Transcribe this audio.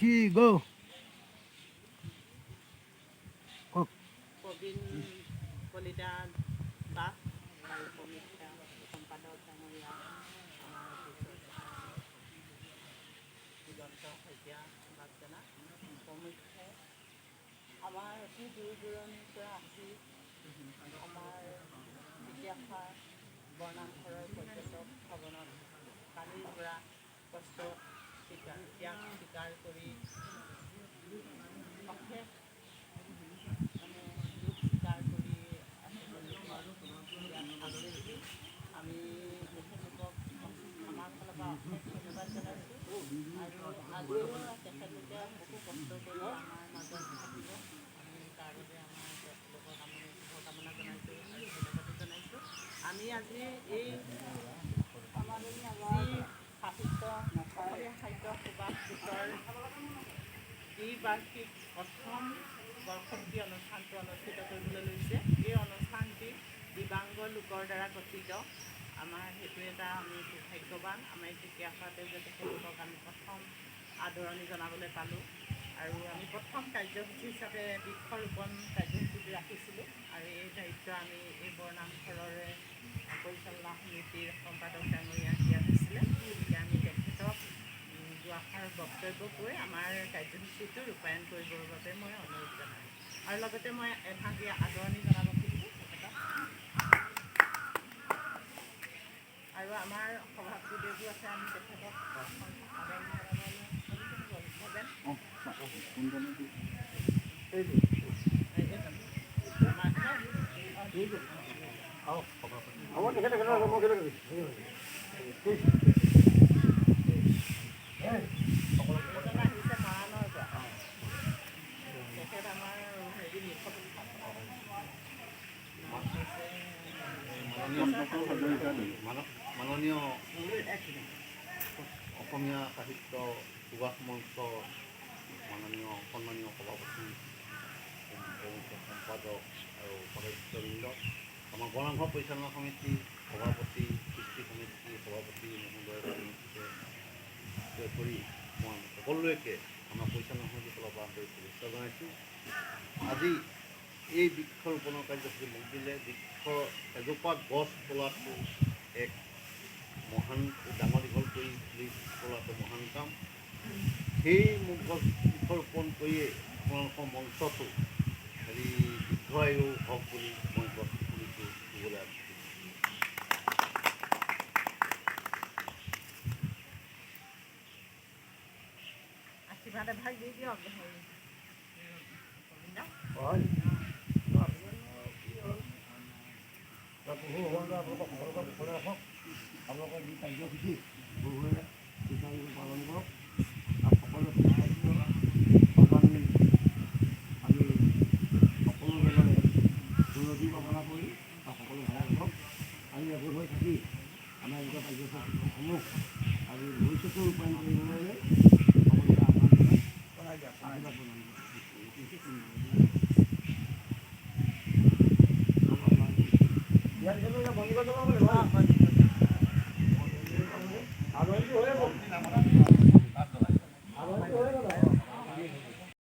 3 go কওক প্ৰবীণ কলিতা দাস আৰু সমীক্ষা সম্পাদক ডাঙৰীয়া আমাৰ দিগন্ত শইকীয়া বাগজনা প্ৰমুখ্যে আমাৰ অতি দূৰ দূৰণিৰ পৰা আহি আমাৰ ঢেকীয়াখোৱা বৰনামঘৰৰ পৰ্যটক ভৱনত কালিৰ পৰা কষ্ট ত্যাগ স্বীকাৰ কৰি অশেষ মানে দুখ স্বীকাৰ কৰি আহিবলগীয়া আমি তেখেতলোকক আমাৰ ফালৰ পৰা অশেষ ধন্যবাদ জনাইছোঁ আৰু আজিও তেখেতলোকে বহু কষ্ট কৰি আমাৰ মাজত থাকিব আমি তাৰ বাবে আমাৰ তেখেতলোকক আমি শুভকামনা জনাইছোঁ আৰু ধন্যবাদো জনাইছোঁ। আমি আজি এই সাহিত্য অসমীয়া সাহিত্য সুবাস গোটৰ দ্বিবাৰ্ষিক প্ৰথম বৰ্ষপূৰ্তি অনুষ্ঠানটো অনুষ্ঠিত কৰিবলৈ লৈছে। এই অনুষ্ঠানটি দিবাংগ লোকৰ দ্বাৰা গঠিত। আমাৰ সেইটো এটা আমি সৌভাগ্যৱান। আমাৰ ঢেকীয়াখোৱাতে যে তেখেতলোকক আমি প্ৰথম আদৰণি জনাবলৈ পালোঁ আৰু আমি প্ৰথম কাৰ্যসূচী হিচাপে বৃক্ষৰোপণ কাৰ্যসূচীটো ৰাখিছিলোঁ আৰু এই দায়িত্ব আমি এই বৰনামঘৰৰে পৰিচালনা সমিতিৰ সম্পাদক ডাঙৰীয়াক দিয়া হৈছিলে। গতিকে আমি তেখেতক দুআষাৰ বক্তব্য কৈ আমাৰ কাৰ্যসূচীটো ৰূপায়ণ কৰিবৰ বাবে মই অনুৰোধ জনাওঁ আৰু লগতে মই এভাগ আদৰণি জনাব খুজিছোঁ তেখেতক। আৰু আমাৰ সভাপতিদেৱো আছে, আমি তেখেতক আদৰণি মাননীয় অসমীয়া সাহিত্য সুবাস মঞ্চ মাননীয় সন্মানীয় সভাপতি সম্পাদক আৰু সদস্যবৃন্দ, আমাৰ বৰনামঘৰ পৰিচালনা সমিতি সভাপতি, কৃষ্টি সমিতি সভাপতি মহোদয় কৰি মই সকলোকে আমাৰ পৰিচালনা সমিতিৰ ফালৰ পৰা আন্তৰিক শুভেচ্ছা জনাইছোঁ। আজি এই বৃক্ষৰোপণৰ কাৰ্যসূচী মন্ত্ৰীলে বৃক্ষ এজোপা গছ তোলাটো এক মহান ডাঙৰ দীঘল কৰি তুলি তোলাটো মহান কাম। সেই গছ বৃক্ষৰোপণ কৰিয়ে আপোনালোকৰ মঞ্চটো দীৰ্ঘায়ু হওক বুলি মই গছ পুলিটো ৰুবলৈ আগবাঢ়িছোঁ। আশীৰ্বাদ এভাগ দি দিয়ক। আপোনালোকৰ যি কাৰ্যসূচী বহুৱে সুচাৰুৰূপে পালন কৰক আৰু সকলোৱে আমি সকলো জনৰে উন্নতি কামনা কৰি আৰু সকলো ভালে থাকক। আমি একগোট হৈ থাকি আমাৰ এনেকুৱা কাৰ্যসূচীসমূহ আৰু ভৱিষ্যতো ৰূপায়ণ কৰিবলৈ সকলোকে আহ্বান জনাই আশীৰ্বাদ প্ৰদান ইয়াত বন্ধ কৰিব লাগিব।